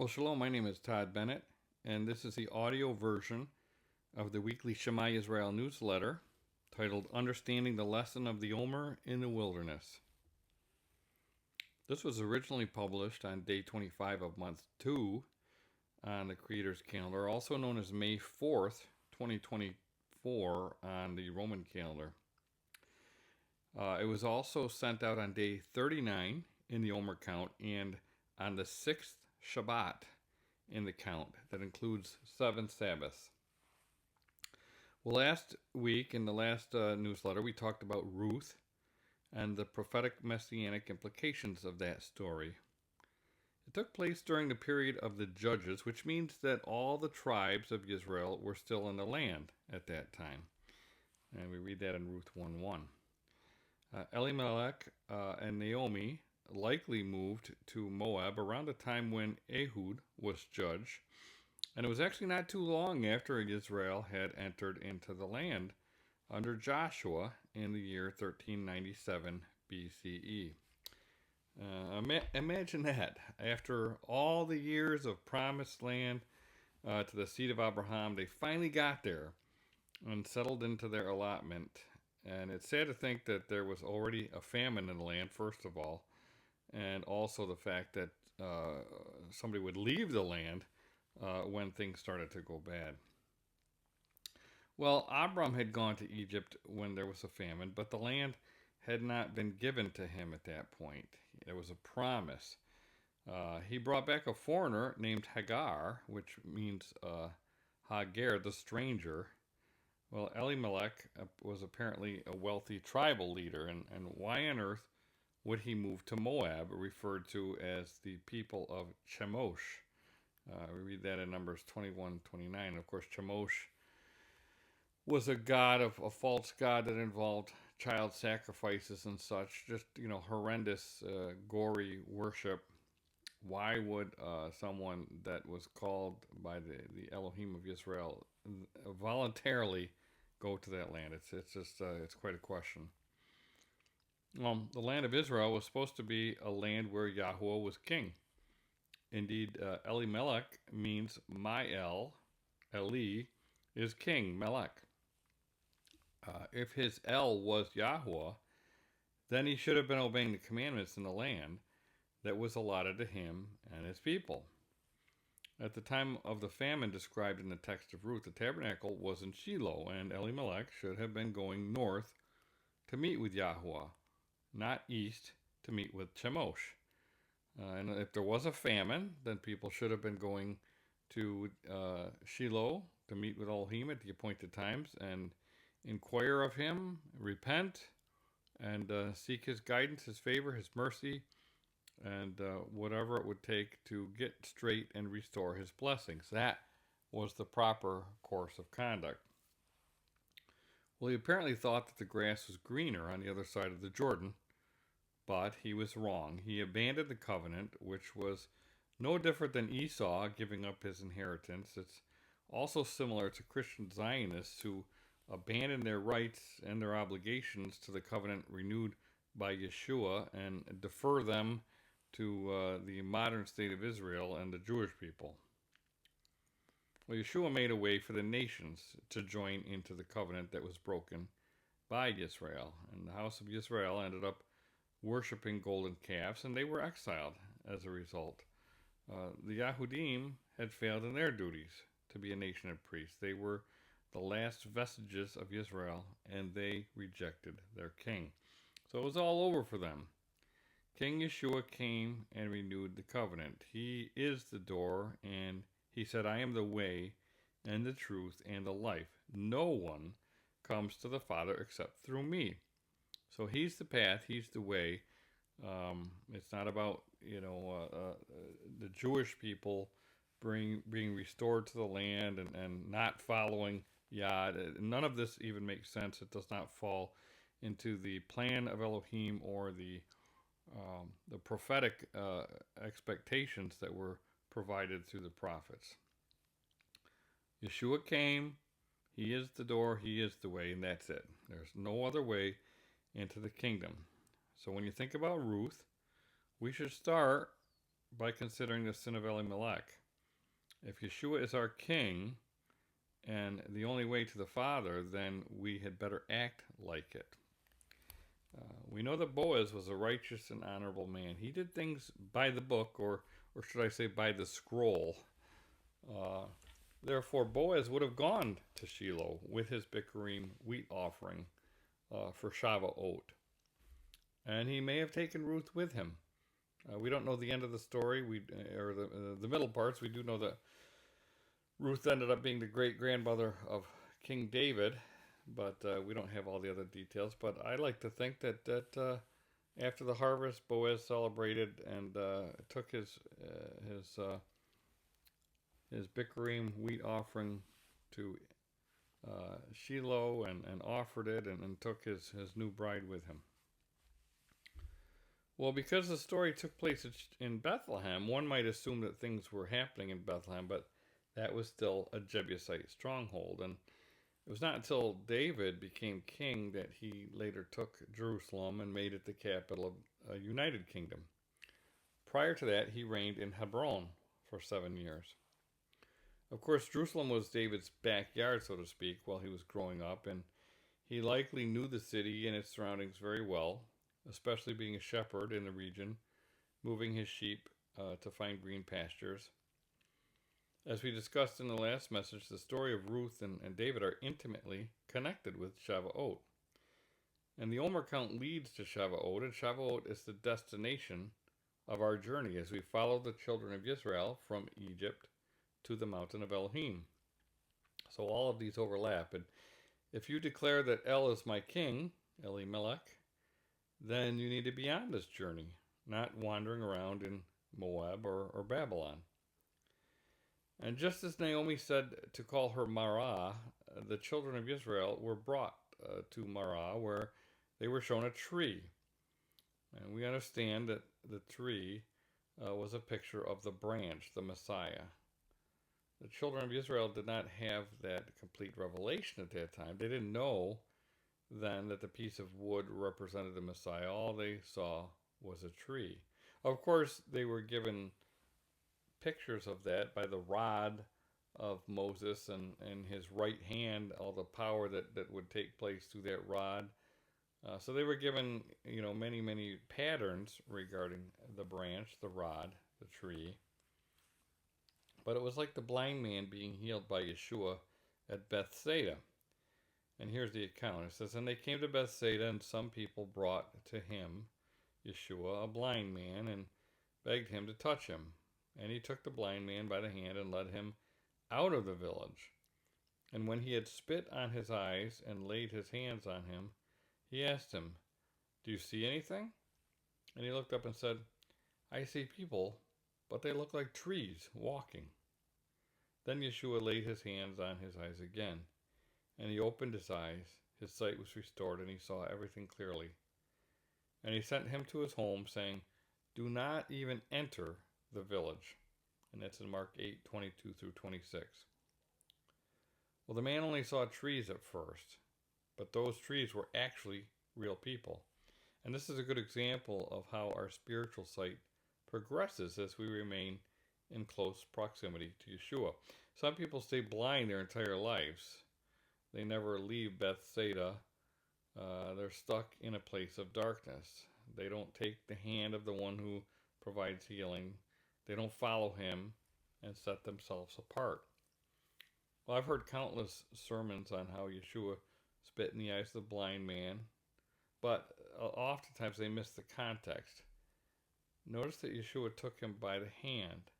Well, shalom, my name is Todd Bennett, and this is the audio version of the weekly Shema Israel newsletter titled Understanding the Lesson of the Omer in the Wilderness. This was originally published on day 25 of month 2 on the Creator's calendar, also known as May 4th, 2024 on the Roman calendar. It was also sent out on day 39 in the Omer Count and on the 6th Shabbat in the count that includes 7 Sabbaths. Well, last week in the last newsletter, we talked about Ruth and the prophetic messianic implications of that story. It took place during the period of the Judges, which means that all the tribes of Israel were still in the land at that time. And we read that in Ruth 1:1. Elimelech and Naomi likely moved to Moab around the time when Ehud was judge, and it was actually not too long after Israel had entered into the land under Joshua in the year 1397 BCE. Imagine that. After all the years of promised land to the seed of Abraham, they finally got there and settled into their allotment. And it's sad to think that there was already a famine in the land, first of all, and also the fact that somebody would leave the land when things started to go bad. Well, Abram had gone to Egypt when there was a famine, but the land had not been given to him at that point. It was a promise. He brought back a foreigner named Hagar, which means Hagar, the stranger. Well, Elimelech was apparently a wealthy tribal leader, and why on earth would he move to Moab, referred to as the people of Chemosh? We read that in Numbers 21:29. Of course, Chemosh was a false god that involved child sacrifices and such, just, horrendous, gory worship. Why would someone that was called by the Elohim of Israel voluntarily go to that land? It's quite a question. The land of Israel was supposed to be a land where Yahuwah was king. Indeed, Elimelech means Ma'el. Eli is king, Melech. If his El was Yahuwah, then he should have been obeying the commandments in the land that was allotted to him and his people. At the time of the famine described in the text of Ruth, the tabernacle was in Shiloh, and Elimelech should have been going north to meet with Yahuwah, not east to meet with Chemosh. And if there was a famine, then people should have been going to Shiloh to meet with Elohim at the appointed times and inquire of him, repent, and seek his guidance, his favor, his mercy, and whatever it would take to get straight and restore his blessings. That was the proper course of conduct. Well, he apparently thought that the grass was greener on the other side of the Jordan, but he was wrong. He abandoned the covenant, which was no different than Esau giving up his inheritance. It's also similar to Christian Zionists who abandon their rights and their obligations to the covenant renewed by Yeshua and defer them to the modern state of Israel and the Jewish people. Well, Yeshua made a way for the nations to join into the covenant that was broken by Israel, and the house of Israel ended up worshiping golden calves, and they were exiled as a result. The Yahudim had failed in their duties to be a nation of priests. They were the last vestiges of Israel, and they rejected their king. So it was all over for them. King Yeshua came and renewed the covenant. He is the door, and he said, I am the way and the truth and the life. No one comes to the Father except through me. So he's the path, he's the way. It's not about, the Jewish people being restored to the land and not following Yah. None of this even makes sense. It does not fall into the plan of Elohim or the prophetic expectations that were provided through the prophets. Yeshua came, he is the door, he is the way, and that's it. There's no other way into the kingdom. So when you think about Ruth, we should start by considering the sin of Elimelech. If Yeshua is our king and the only way to the Father, then we had better act like it. We know that Boaz was a righteous and honorable man. He did things by the book, or should I say by the scroll. Therefore, Boaz would have gone to Shiloh with his Bikurim wheat offering for Shavuot. And he may have taken Ruth with him. We don't know the end of the story, or the middle parts. We do know that Ruth ended up being the great-grandmother of King David, but we don't have all the other details. But I like to think that after the harvest, Boaz celebrated and took his Bikurim wheat offering to Shiloh and offered it and took his new bride with him. Well, because the story took place in Bethlehem, one might assume that things were happening in Bethlehem, but that was still a Jebusite stronghold. And it was not until David became king that he later took Jerusalem and made it the capital of a united kingdom. Prior to that, he reigned in Hebron for 7 years. Of course, Jerusalem was David's backyard, so to speak, while he was growing up, and he likely knew the city and its surroundings very well, especially being a shepherd in the region, moving his sheep to find green pastures. As we discussed in the last message, the story of Ruth and David are intimately connected with Shavuot. And the Omer Count leads to Shavuot, and Shavuot is the destination of our journey as we follow the children of Israel from Egypt to the mountain of Elohim. So all of these overlap. And if you declare that El is my king, Elimelech, then you need to be on this journey, not wandering around in Moab or Babylon. And just as Naomi said to call her Marah, the children of Israel were brought to Marah, where they were shown a tree. And we understand that the tree was a picture of the branch, the Messiah. The children of Israel did not have that complete revelation at that time. They didn't know then that the piece of wood represented the Messiah. All they saw was a tree. Of course, they were given pictures of that by the rod of Moses and his right hand, all the power that would take place through that rod. So they were given, many, many patterns regarding the branch, the rod, the tree. But it was like the blind man being healed by Yeshua at Bethsaida. And here's the account. It says, "And they came to Bethsaida, and some people brought to him, Yeshua, a blind man, and begged him to touch him. And he took the blind man by the hand and led him out of the village. And when he had spit on his eyes and laid his hands on him, he asked him, 'Do you see anything?' And he looked up and said, 'I see people, but they look like trees walking.' Then Yeshua laid his hands on his eyes again. And he opened his eyes, his sight was restored, and he saw everything clearly. And he sent him to his home, saying, 'Do not even enter the village.'" And that's in Mark 8:22 through 26. Well, the man only saw trees at first, but those trees were actually real people. And this is a good example of how our spiritual sight progresses as we remain in close proximity to Yeshua. Some people stay blind their entire lives. They never leave Bethsaida. They're stuck in a place of darkness. They don't take the hand of the one who provides healing. They don't follow him and set themselves apart. Well, I've heard countless sermons on how Yeshua spit in the eyes of the blind man, but oftentimes they miss the context. Notice that Yeshua took him by the hand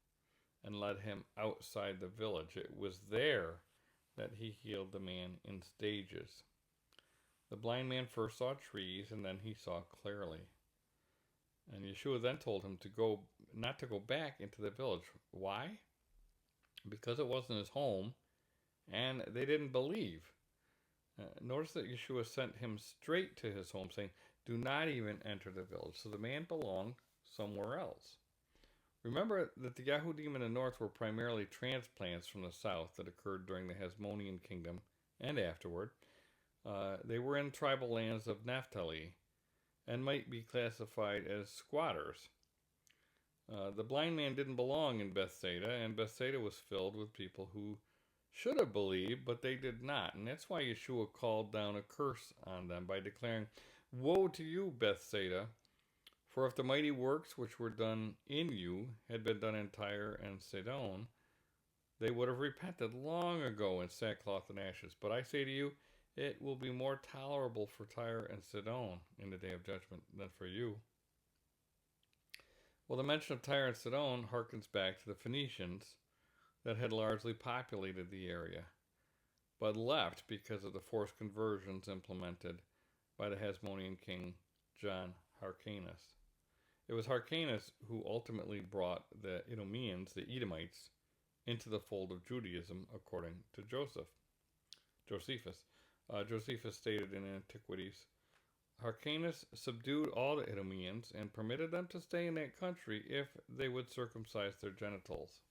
and led him outside the village. It was there that he healed the man in stages. The blind man first saw trees, and then he saw clearly. And Yeshua then told him not to go back into the village. Why? Because it wasn't his home, and they didn't believe. Notice that Yeshua sent him straight to his home, saying, "Do not even enter the village." So the man belonged somewhere else. Remember that the Yahudim in the north were primarily transplants from the south that occurred during the Hasmonean kingdom and afterward. They were in tribal lands of Naphtali and might be classified as squatters. The blind man didn't belong in Bethsaida, and Bethsaida was filled with people who should have believed, but they did not. And that's why Yeshua called down a curse on them by declaring, "Woe to you, Bethsaida! For if the mighty works which were done in you had been done in Tyre and Sidon, they would have repented long ago in sackcloth and ashes. But I say to you, it will be more tolerable for Tyre and Sidon in the day of judgment than for you." Well, the mention of Tyre and Sidon harkens back to the Phoenicians that had largely populated the area, but left because of the forced conversions implemented by the Hasmonean king John Hyrcanus. It was Hyrcanus who ultimately brought the Idumeans, the Edomites, into the fold of Judaism, according to Josephus. Josephus stated in Antiquities, Hyrcanus subdued all the Idumeans and permitted them to stay in that country if they would circumcise their genitals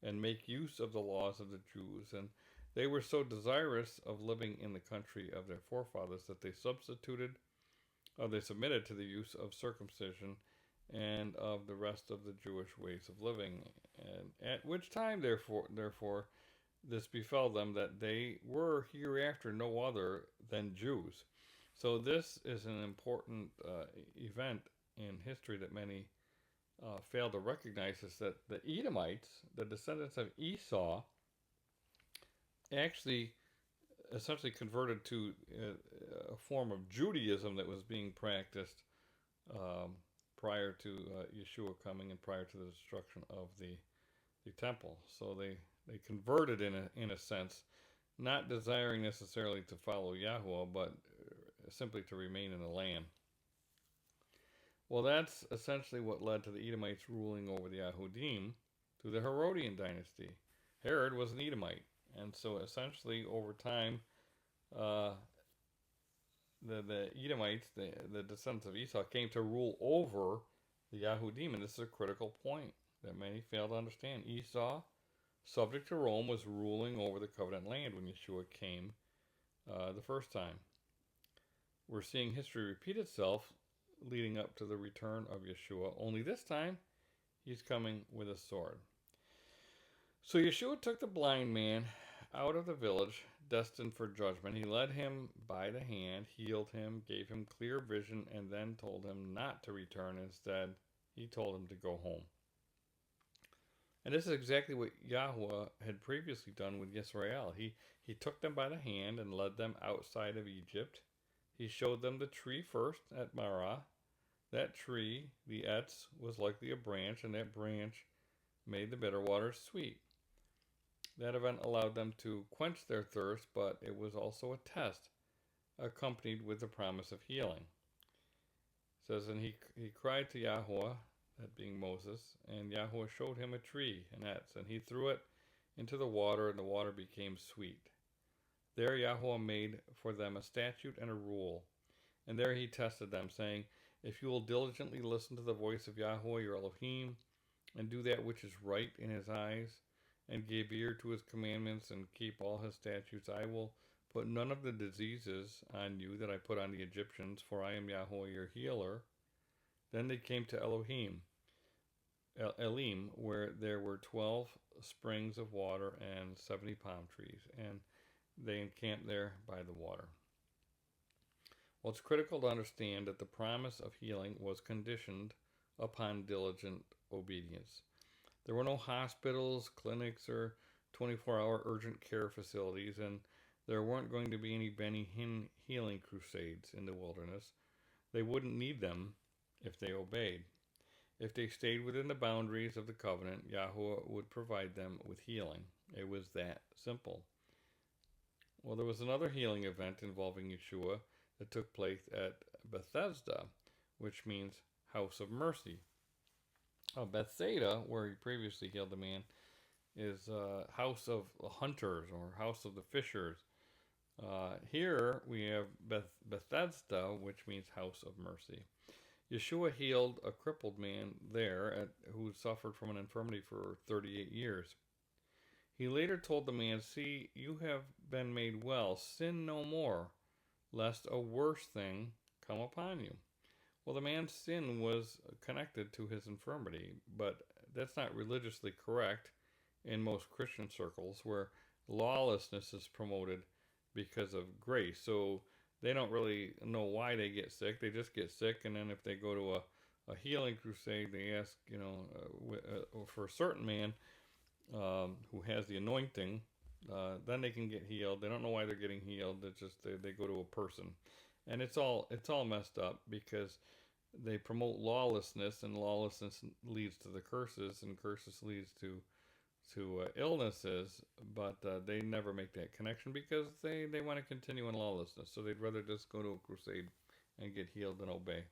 and make use of the laws of the Jews. And they were so desirous of living in the country of their forefathers that they submitted to the use of circumcision and of the rest of the Jewish ways of living. And at which time, therefore, this befell them that they were hereafter no other than Jews. So this is an important event in history that many fail to recognize, is that the Edomites, the descendants of Esau, actually essentially converted to a form of Judaism that was being practiced prior to Yeshua coming and prior to the destruction of the temple. So they converted in a sense, not desiring necessarily to follow Yahuwah, but simply to remain in the land. Well, that's essentially what led to the Edomites ruling over the Yahudim through the Herodian dynasty. Herod was an Edomite, and so essentially over time, the Edomites, the descendants of Esau, came to rule over the Yahudim, and this is a critical point that many fail to understand. Esau, subject to Rome, was ruling over the covenant land when Yeshua came the first time. We're seeing history repeat itself leading up to the return of Yeshua, only this time he's coming with a sword. So Yeshua took the blind man out of the village destined for judgment. He led him by the hand, healed him, gave him clear vision, and then told him not to return. Instead, he told him to go home. And this is exactly what Yahuwah had previously done with Yisrael. He took them by the hand and led them outside of Egypt. He showed them the tree first at Marah. That tree, the Etz, was likely a branch, and that branch made the bitter waters sweet. That event allowed them to quench their thirst, but it was also a test, accompanied with the promise of healing. It says, and he cried to Yahuwah, that being Moses, and Yahuwah showed him a tree, an Etz, and he threw it into the water, and the water became sweet. There Yahuwah made for them a statute and a rule, and there he tested them, saying, if you will diligently listen to the voice of Yahuwah your Elohim, and do that which is right in his eyes, and give ear to his commandments, and keep all his statutes, I will put none of the diseases on you that I put on the Egyptians, for I am Yahuwah your healer. Then they came to Elim, where there were 12 springs of water and 70 palm trees, and they encamped there by the water. Well, it's critical to understand that the promise of healing was conditioned upon diligent obedience. There were no hospitals, clinics, or 24-hour urgent care facilities, and there weren't going to be any Benny Hinn healing crusades in the wilderness. They wouldn't need them if they obeyed. If they stayed within the boundaries of the covenant, Yahuwah would provide them with healing. It was that simple. Well, there was another healing event involving Yeshua that took place at Bethesda, which means house of mercy. Bethsaida, where he previously healed the man, is house of hunters or house of the fishers. Here we have Bethesda, which means house of mercy. Yeshua healed a crippled man there who suffered from an infirmity for 38 years. He later told the man, see, you have been made well. Sin no more, lest a worse thing come upon you. Well, the man's sin was connected to his infirmity, but that's not religiously correct in most Christian circles where lawlessness is promoted because of grace. So they don't really know why they get sick. They just get sick, and then if they go to a healing crusade, they ask, for a certain man who has the anointing, then they can get healed. They don't know why they're getting healed. It's just they go to a person, and it's all messed up because they promote lawlessness, and lawlessness leads to the curses, and curses leads to illnesses, but they never make that connection because they want to continue in lawlessness. So they'd rather just go to a crusade and get healed than obey.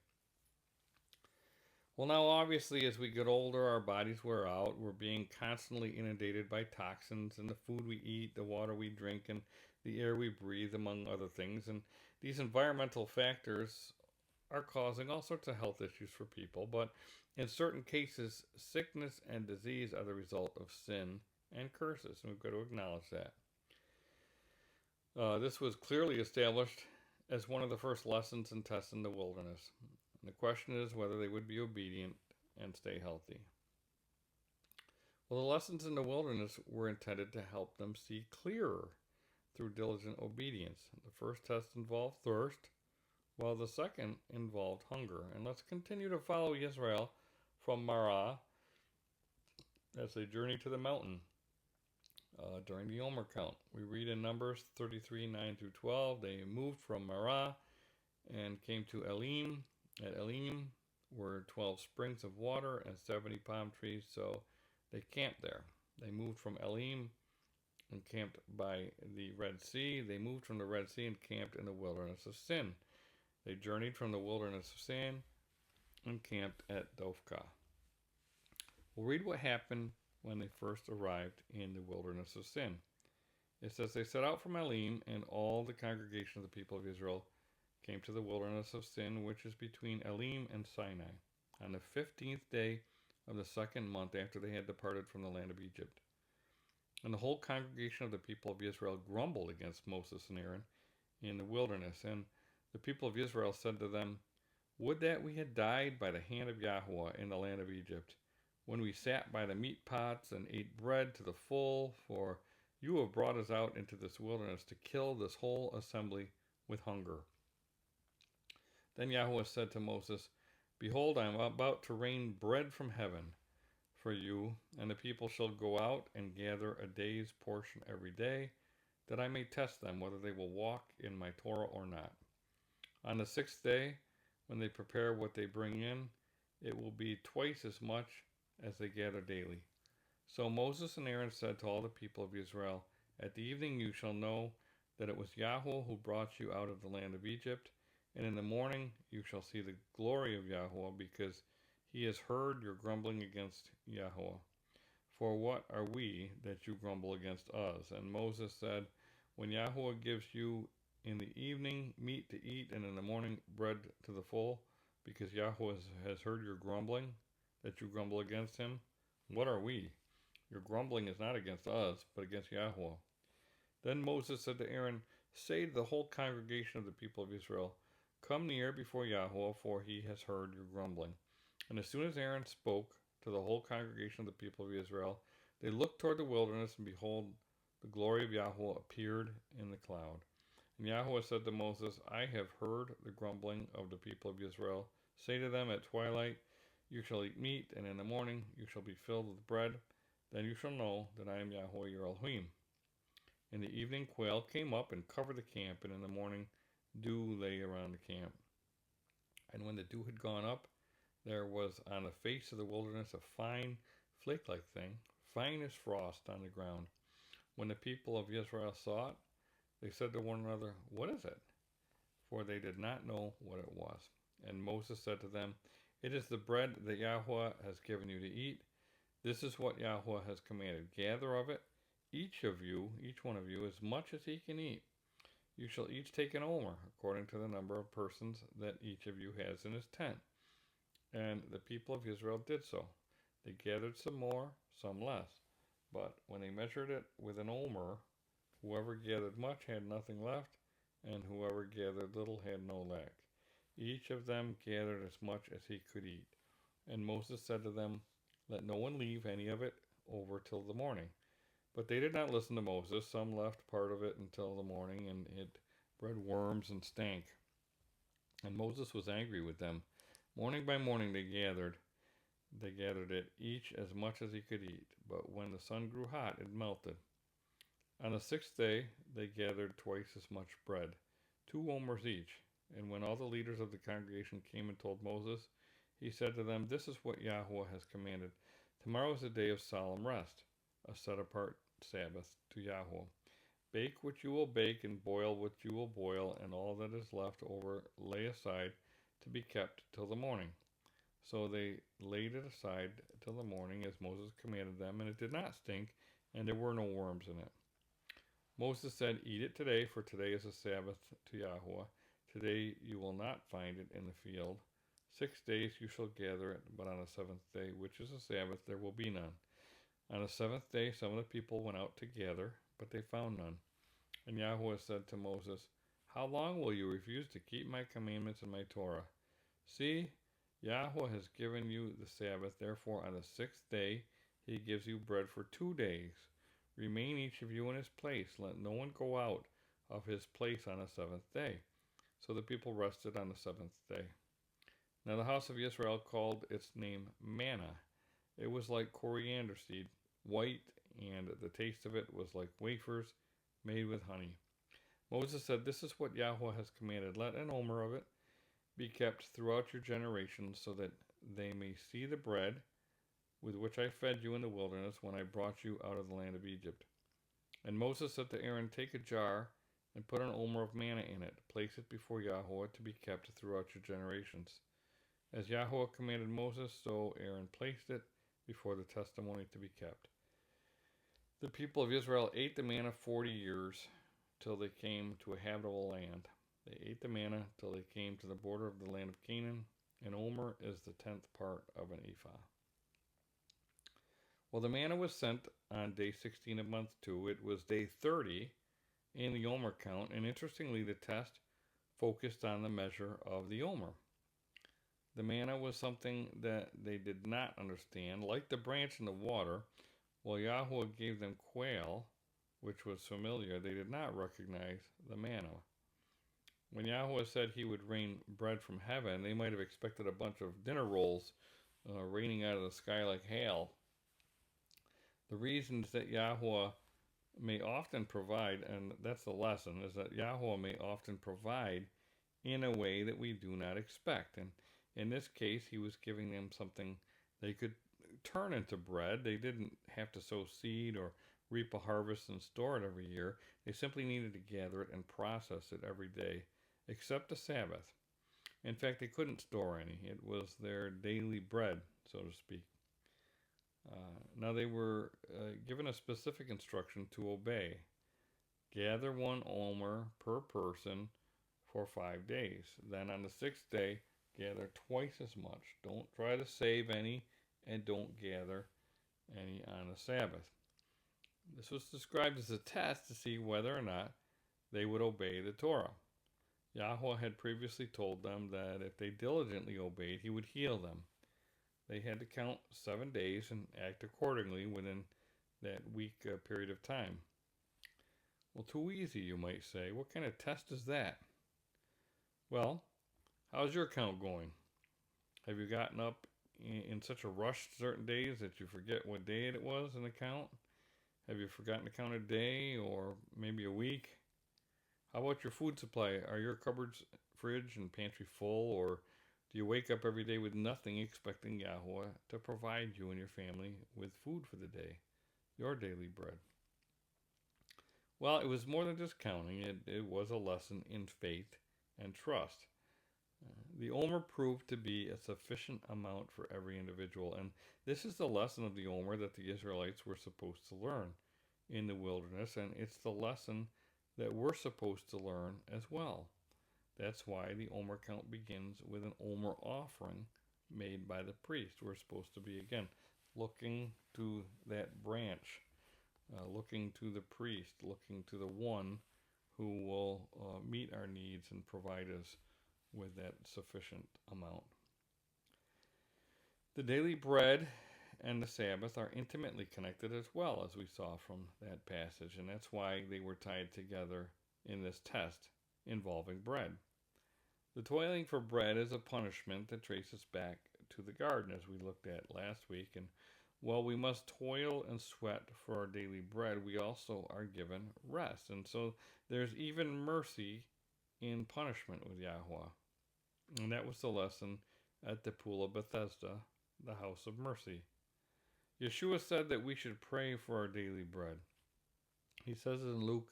Well, now obviously, as we get older, our bodies wear out. We're being constantly inundated by toxins in the food we eat, the water we drink, and the air we breathe, among other things. And these environmental factors are causing all sorts of health issues for people, but in certain cases, sickness and disease are the result of sin and curses, and we've got to acknowledge that. This was clearly established as one of the first lessons and tests in the wilderness. And the question is whether they would be obedient and stay healthy. Well, the lessons in the wilderness were intended to help them see clearer through diligent obedience. The first test involved thirst, while the second involved hunger. And let's continue to follow Israel from Marah as they journey to the mountain during the Omer Count. We read in Numbers 33, 9 through 12, they moved from Marah and came to Elim. At Elim were 12 springs of water and 70 palm trees, so they camped there. They moved from Elim and camped by the Red Sea. They moved from the Red Sea and camped in the wilderness of Sin. They journeyed from the wilderness of Sin and camped at Dophkah. We'll read what happened when they first arrived in the wilderness of Sin. It says, they set out from Elim, and all the congregation of the people of Israel came to the wilderness of Sin, which is between Elim and Sinai, on the 15th day of the second month after they had departed from the land of Egypt. And the whole congregation of the people of Israel grumbled against Moses and Aaron in the wilderness. And the people of Israel said to them, would that we had died by the hand of Yahuwah in the land of Egypt, when we sat by the meat pots and ate bread to the full, for you have brought us out into this wilderness to kill this whole assembly with hunger. Then Yahuwah said to Moses, behold, I am about to rain bread from heaven for you, and the people shall go out and gather a day's portion every day, that I may test them whether they will walk in my Torah or not. On the 6th day, when they prepare what they bring in, it will be twice as much as they gather daily. So Moses and Aaron said to all the people of Israel, at the evening you shall know that it was Yahuwah who brought you out of the land of Egypt, and in the morning you shall see the glory of Yahuwah, because he has heard your grumbling against Yahuwah. For what are we that you grumble against us? And Moses said, when Yahuwah gives you in the evening meat to eat, and in the morning bread to the full, because Yahuwah has heard your grumbling, that you grumble against him, what are we? Your grumbling is not against us, but against Yahuwah. Then Moses said to Aaron, say to the whole congregation of the people of Israel, come near before Yahuwah, for he has heard your grumbling. And as soon as Aaron spoke to the whole congregation of the people of Israel, they looked toward the wilderness, and behold, the glory of Yahuwah appeared in the cloud. And Yahuwah said to Moses, I have heard the grumbling of the people of Israel. Say to them, at twilight you shall eat meat, and in the morning you shall be filled with bread. Then you shall know that I am Yahuwah your Elohim. In the evening quail came up and covered the camp, and in the morning dew lay around the camp. And when the dew had gone up, there was on the face of the wilderness a fine flake-like thing, fine as frost on the ground. When the people of Israel saw it, they said to one another, what is it? For they did not know what it was. And Moses said to them, it is the bread that Yahuwah has given you to eat. This is what Yahuwah has commanded. Gather of it, each one of you, as much as he can eat. You shall each take an omer, according to the number of persons that each of you has in his tent. And the people of Israel did so. They gathered some more, some less. But when they measured it with an omer, whoever gathered much had nothing left, and whoever gathered little had no lack. Each of them gathered as much as he could eat. And Moses said to them, "Let no one leave any of it over till the morning." But they did not listen to Moses. Some left part of it until the morning, and it bred worms and stank. And Moses was angry with them. Morning by morning they gathered. They gathered it, each as much as he could eat. But when the sun grew hot, it melted. On the sixth day they gathered twice as much bread, 2 omers each. And when all the leaders of the congregation came and told Moses, he said to them, "This is what Yahweh has commanded. Tomorrow is a day of solemn rest, a set apart Sabbath to Yahweh. Bake what you will bake, and boil what you will boil, and all that is left over lay aside to be kept till the morning." So they laid it aside till the morning, as Moses commanded them, and it did not stink, and there were no worms in it. Moses said, "Eat it today, for today is a Sabbath to Yahweh. Today you will not find it in the field. 6 days you shall gather it, but on the seventh day, which is a Sabbath, there will be none." On the seventh day some of the people went out to gather, but they found none. And Yahweh said to Moses, "How long will you refuse to keep my commandments and my Torah? See, Yahweh has given you the Sabbath, therefore on the sixth day he gives you bread for 2 days. Remain each of you in his place. Let no one go out of his place on the seventh day." So the people rested on the seventh day. Now the house of Israel called its name Manna. It was like coriander seed, white, and the taste of it was like wafers made with honey. Moses said, "This is what Yahweh has commanded. Let an omer of it be kept throughout your generations, so that they may see the bread with which I fed you in the wilderness when I brought you out of the land of Egypt." And Moses said to Aaron, "Take a jar and put an omer of manna in it. Place it before Yahweh to be kept throughout your generations." As Yahweh commanded Moses, so Aaron placed it before the testimony to be kept. The people of Israel ate the manna 40 years till they came to a habitable land. They ate the manna till they came to the border of the land of Canaan. An omer is the 10th part of an ephah. Well, the manna was sent on day 16 of month 2. It was day 30 in the Omer count, and interestingly, the test focused on the measure of the omer. The manna was something that they did not understand. Like the branch in the water, while Yahweh gave them quail, which was familiar, they did not recognize the manna. When Yahweh said he would rain bread from heaven, they might have expected a bunch of dinner rolls raining out of the sky like hail. The reasons that Yahweh may often provide, and that's the lesson, is that Yahweh may often provide in a way that we do not expect. And in this case, he was giving them something they could turn into bread. They didn't have to sow seed or reap a harvest and store it every year. They simply needed to gather it and process it every day, except the Sabbath. In fact, they couldn't store any. It was their daily bread, so to speak. Now they were given a specific instruction to obey. Gather 1 omer per person for 5 days. Then on the 6th day, gather twice as much. Don't try to save any, and don't gather any on the Sabbath. This was described as a test to see whether or not they would obey the Torah. Yahweh had previously told them that if they diligently obeyed, he would heal them. They had to count 7 days and act accordingly within that week period of time. Well, too easy, you might say. What kind of test is that? Well, how's your count going? Have you gotten up in such a rush certain days that you forget what day it was in the count? Have you forgotten to count a day or maybe a week? How about your food supply? Are your cupboards, fridge, and pantry full, or do you wake up every day with nothing, expecting Yahweh to provide you and your family with food for the day, your daily bread? Well, it was more than just counting. It was a lesson in faith and trust. The omer proved to be a sufficient amount for every individual, and this is the lesson of the omer that the Israelites were supposed to learn in the wilderness, and it's the lesson that we're supposed to learn as well. That's why the Omer count begins with an Omer offering made by the priest. We're supposed to be, again, looking to that branch, looking to the priest, looking to the one who will meet our needs and provide us with that sufficient amount. The daily bread and the Sabbath are intimately connected as well, as we saw from that passage, and that's why they were tied together in this test involving bread. The toiling for bread is a punishment that traces back to the garden, as we looked at last week, and while we must toil and sweat for our daily bread, we also are given rest. And so there's even mercy in punishment with Yahweh. And that was the lesson at the pool of Bethesda, the house of mercy. Yeshua said that we should pray for our daily bread. He says in Luke,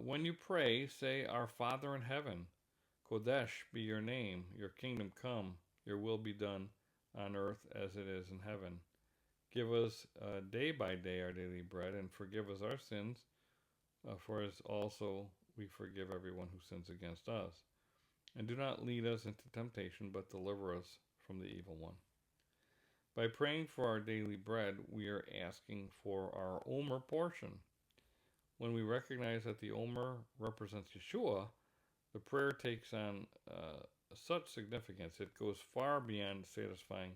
when you pray, say, Our Father in heaven, Kodesh be your name, your kingdom come, your will be done on earth as it is in heaven. Give us day by day our daily bread, and forgive us our sins, for as also we forgive everyone who sins against us. And do not lead us into temptation, but deliver us from the evil one. By praying for our daily bread, we are asking for our Omer portion. When we recognize that the Omer represents Yeshua, the prayer takes on such significance, it goes far beyond satisfying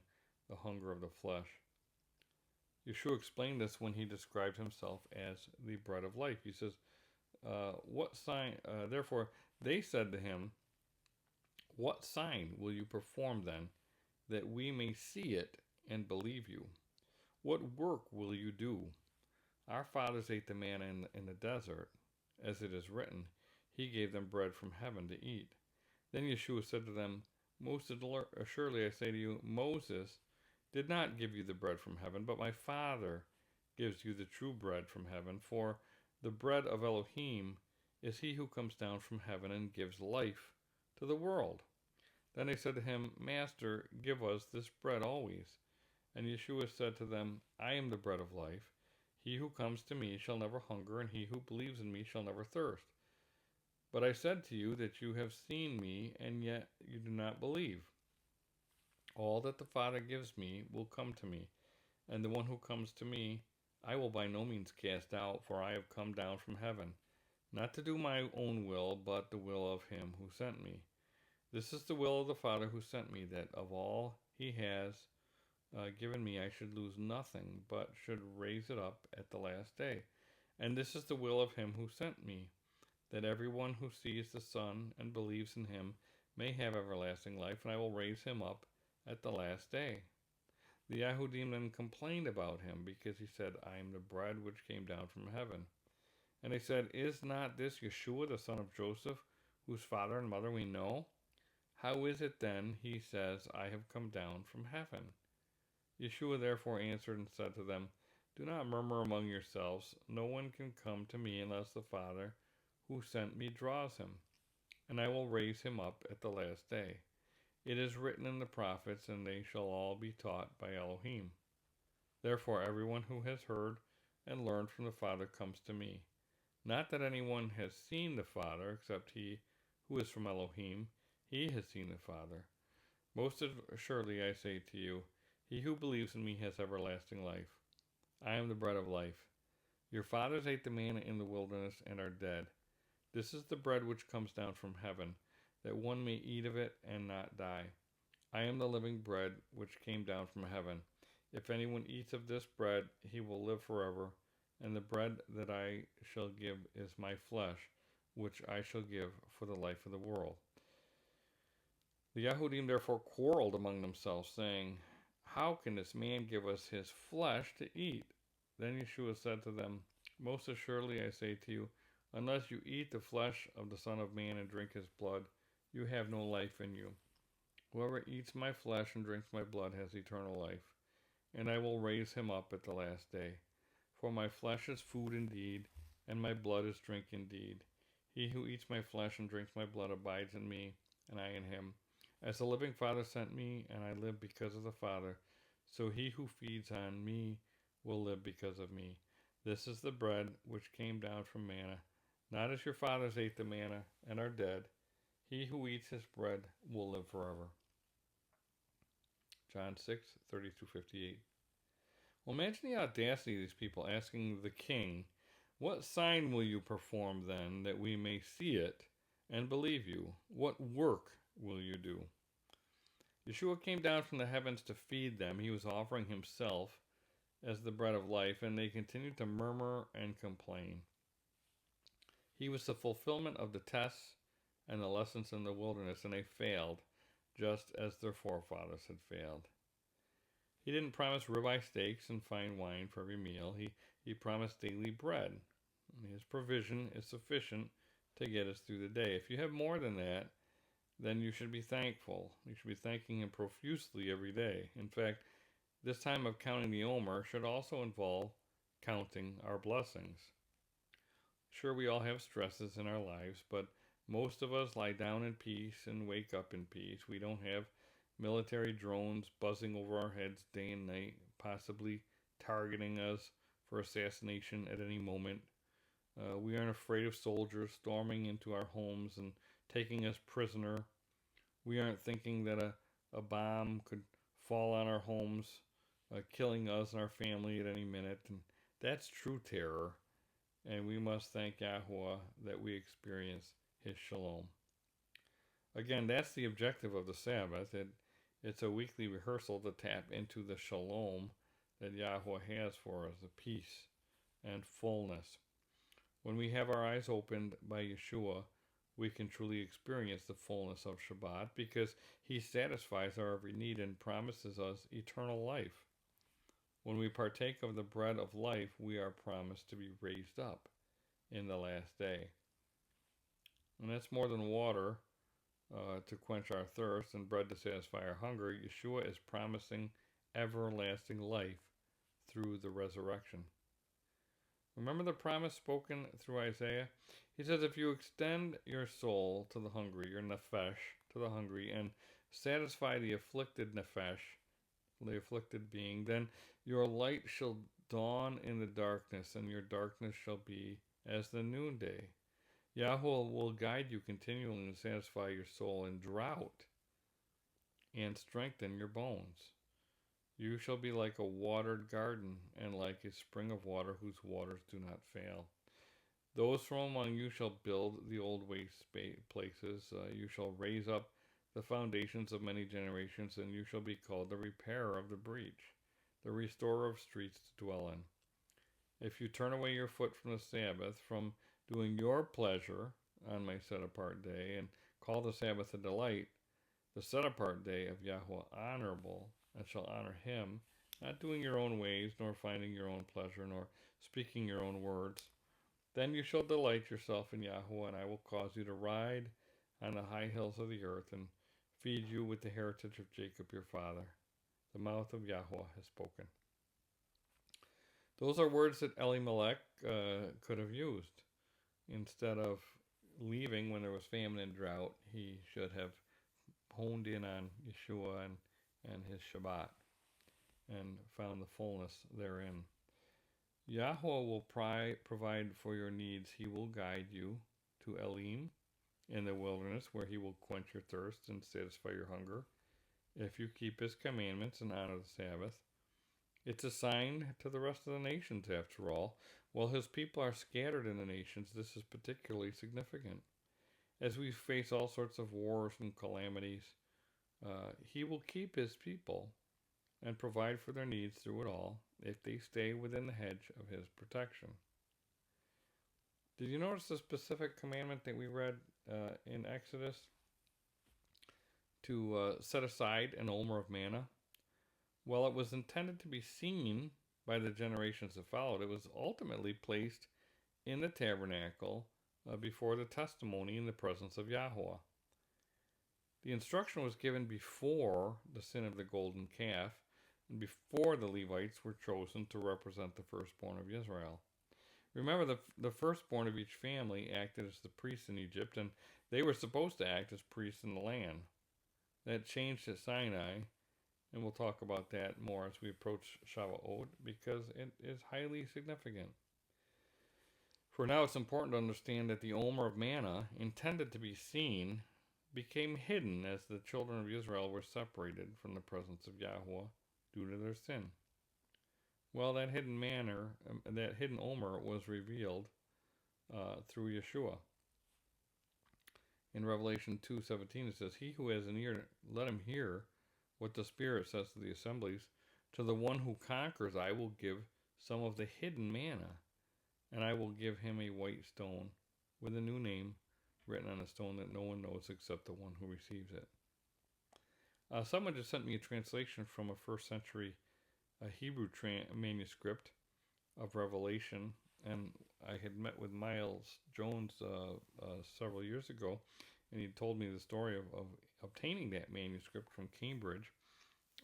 the hunger of the flesh. Yeshua explained this when he described himself as the bread of life. He says, "What sign?" Therefore, they said to him, "What sign will you perform then, that we may see it and believe you? What work will you do? Our fathers ate the manna in the desert, as it is written, He gave them bread from heaven to eat." Then Yeshua said to them, "Most assuredly I say to you, Moses did not give you the bread from heaven, but my Father gives you the true bread from heaven. For the bread of Elohim is he who comes down from heaven and gives life to the world." Then they said to him, "Master, give us this bread always." And Yeshua said to them, "I am the bread of life. He who comes to me shall never hunger, and he who believes in me shall never thirst. But I said to you that you have seen me, and yet you do not believe. All that the Father gives me will come to me, and the one who comes to me I will by no means cast out, for I have come down from heaven, not to do my own will, but the will of him who sent me. This is the will of the Father who sent me, that of all he has given me I should lose nothing, but should raise it up at the last day. And this is the will of him who sent me, that everyone who sees the Son and believes in him may have everlasting life, and I will raise him up at the last day." The Yahudim then complained about him, because he said, "I am the bread which came down from heaven." And they said, "Is not this Yeshua, the son of Joseph, whose father and mother we know? How is it then he says, 'I have come down from heaven'?" Yeshua therefore answered and said to them, "Do not murmur among yourselves. No one can come to me unless the Father who sent me draws him, and I will raise him up at the last day. It is written in the prophets, and they shall all be taught by Elohim. Therefore everyone who has heard and learned from the Father comes to me. Not that anyone has seen the Father, except he who is from Elohim. He has seen the Father. Most assuredly I say to you, he who believes in me has everlasting life. I am the bread of life. Your fathers ate the manna in the wilderness and are dead. This is the bread which comes down from heaven, that one may eat of it and not die. I am the living bread which came down from heaven. If anyone eats of this bread, he will live forever, and the bread that I shall give is my flesh, which I shall give for the life of the world." The Yahudim therefore quarreled among themselves, saying, "How can this man give us his flesh to eat?" Then Yeshua said to them, "Most assuredly I say to you, unless you eat the flesh of the Son of Man and drink his blood, you have no life in you. Whoever eats my flesh and drinks my blood has eternal life, and I will raise him up at the last day. For my flesh is food indeed, and my blood is drink indeed. He who eats my flesh and drinks my blood abides in me, and I in him. As the living Father sent me, and I live because of the Father, so he who feeds on me will live because of me. This is the bread which came down from manna, not as your fathers ate the manna and are dead. He who eats his bread will live forever." John 6:30-58. Well, imagine the audacity of these people asking the king, "What sign will you perform then, that we may see it and believe you? What work will you do? Yeshua came down from the heavens to feed them. He was offering himself as the bread of life, and they continued to murmur and complain. He was the fulfillment of the tests and the lessons in the wilderness, and they failed, just as their forefathers had failed. He didn't promise ribeye steaks and fine wine for every meal. He promised daily bread. His provision is sufficient to get us through the day. If you have more than that, then you should be thankful. You should be thanking him profusely every day. In fact, this time of counting the Omer should also involve counting our blessings. Sure, we all have stresses in our lives, but most of us lie down in peace and wake up in peace. We don't have military drones buzzing over our heads day and night, possibly targeting us for assassination at any moment. We aren't afraid of soldiers storming into our homes and taking us prisoner. We aren't thinking that a bomb could fall on our homes, killing us and our family at any minute. And that's true terror. And we must thank Yahuwah that we experience his shalom. Again, that's the objective of the Sabbath. It's a weekly rehearsal to tap into the shalom that Yahuwah has for us, the peace and fullness. When we have our eyes opened by Yeshua, we can truly experience the fullness of Shabbat because he satisfies our every need and promises us eternal life. When we partake of the bread of life, we are promised to be raised up in the last day. And that's more than water to quench our thirst and bread to satisfy our hunger. Yeshua is promising everlasting life through the resurrection. Remember the promise spoken through Isaiah? He says, if you extend your soul to the hungry, your nefesh to the hungry, and satisfy the afflicted nefesh, the afflicted being, then your light shall dawn in the darkness, and your darkness shall be as the noonday. Yahuwah will guide you continually to satisfy your soul in drought and strengthen your bones. You shall be like a watered garden and like a spring of water whose waters do not fail. Those from among you shall build the old waste places. You shall raise up the foundations of many generations, and you shall be called the repairer of the breach, the restorer of streets to dwell in. If you turn away your foot from the Sabbath, from doing your pleasure on my set-apart day, and call the Sabbath a delight, the set-apart day of Yahuwah honorable, and shall honor him, not doing your own ways, nor finding your own pleasure, nor speaking your own words, then you shall delight yourself in Yahuwah, and I will cause you to ride on the high hills of the earth, and feed you with the heritage of Jacob your father. The mouth of Yahuwah has spoken. Those are words that Elimelech could have used. Instead of leaving when there was famine and drought, he should have honed in on Yeshua and his Shabbat and found the fullness therein. Yahuwah will provide for your needs. He will guide you to Elim in the wilderness, where he will quench your thirst and satisfy your hunger if you keep his commandments and honor the Sabbath. It's a sign to the rest of the nations, after all. While his people are scattered in the nations, this is particularly significant. As we face all sorts of wars and calamities, he will keep his people and provide for their needs through it all if they stay within the hedge of his protection. Did you notice the specific commandment that we read in Exodus to set aside an omer of manna? Well, it was intended to be seen by the generations that followed. It was ultimately placed in the tabernacle before the testimony in the presence of Yahuwah. The instruction was given before the sin of the golden calf and before the Levites were chosen to represent the firstborn of Israel. Remember, the firstborn of each family acted as the priests in Egypt, and they were supposed to act as priests in the land. That changed at Sinai, and we'll talk about that more as we approach Shavuot, because it is highly significant. For now, it's important to understand that the omer of manna, intended to be seen, became hidden as the children of Israel were separated from the presence of Yahuwah due to their sin. Well, that hidden omer was revealed through Yeshua. In Revelation 2:17 it says, "He who has an ear, let him hear what the Spirit says to the assemblies. To the one who conquers, I will give some of the hidden manna, and I will give him a white stone with a new name written on a stone that no one knows except the one who receives it." Someone just sent me a translation from a first century Hebrew manuscript of Revelation, and I had met with Miles Jones several years ago, and he told me the story of obtaining that manuscript from Cambridge,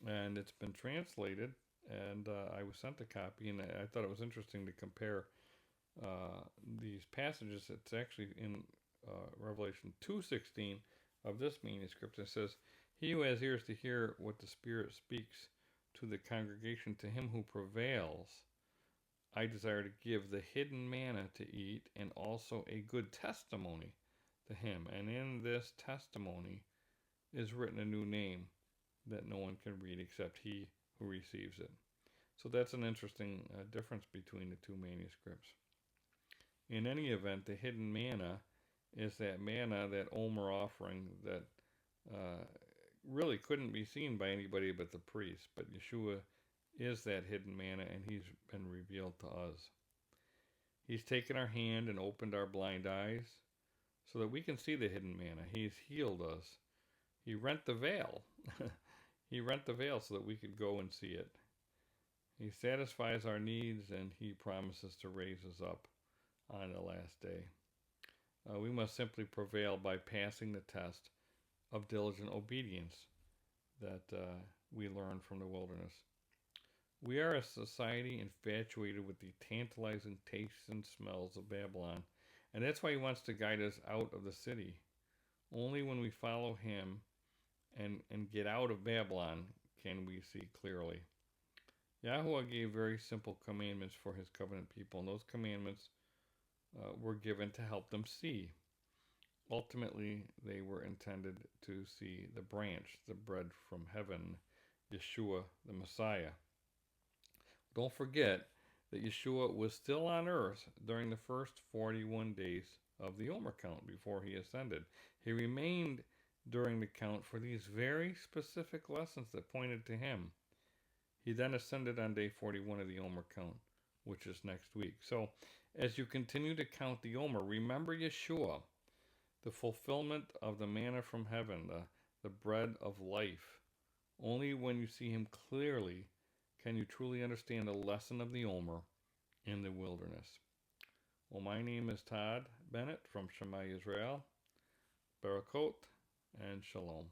and it's been translated, and I was sent a copy, and I thought it was interesting to compare these passages. It's actually in Revelation 2:16 of this manuscript. It says, "He who has ears to hear what the Spirit speaks to the congregation, to him who prevails, I desire to give the hidden manna to eat, and also a good testimony to him. And in this testimony is written a new name that no one can read except he who receives it." So that's an interesting difference between the two manuscripts. In any event, the hidden manna is that manna, that Omer offering that really couldn't be seen by anybody but the priest. But Yeshua is that hidden manna, and he's been revealed to us. He's taken our hand and opened our blind eyes so that we can see the hidden manna. He's healed us. He rent the veil. He rent the veil so that we could go and see it. He satisfies our needs, and he promises to raise us up on the last day. We must simply prevail by passing the test of diligent obedience that we learned from the wilderness. We are a society infatuated with the tantalizing tastes and smells of Babylon, and that's why he wants to guide us out of the city. Only when we follow him and get out of Babylon can we see clearly. Yahuwah gave very simple commandments for his covenant people, and those commandments were given to help them see. Ultimately, they were intended to see the branch, the bread from heaven, Yeshua, the Messiah. Don't forget that Yeshua was still on earth during the first 41 days of the Omer Count before he ascended. He remained during the count for these very specific lessons that pointed to him. He then ascended on day 41 of the Omer Count, which is next week. So, as you continue to count the Omer, remember Yeshua, the fulfillment of the manna from heaven, the bread of life. Only when you see him clearly can you truly understand the lesson of the Omer in the wilderness. Well, my name is Todd Bennett from Shema Israel. Barakot and Shalom.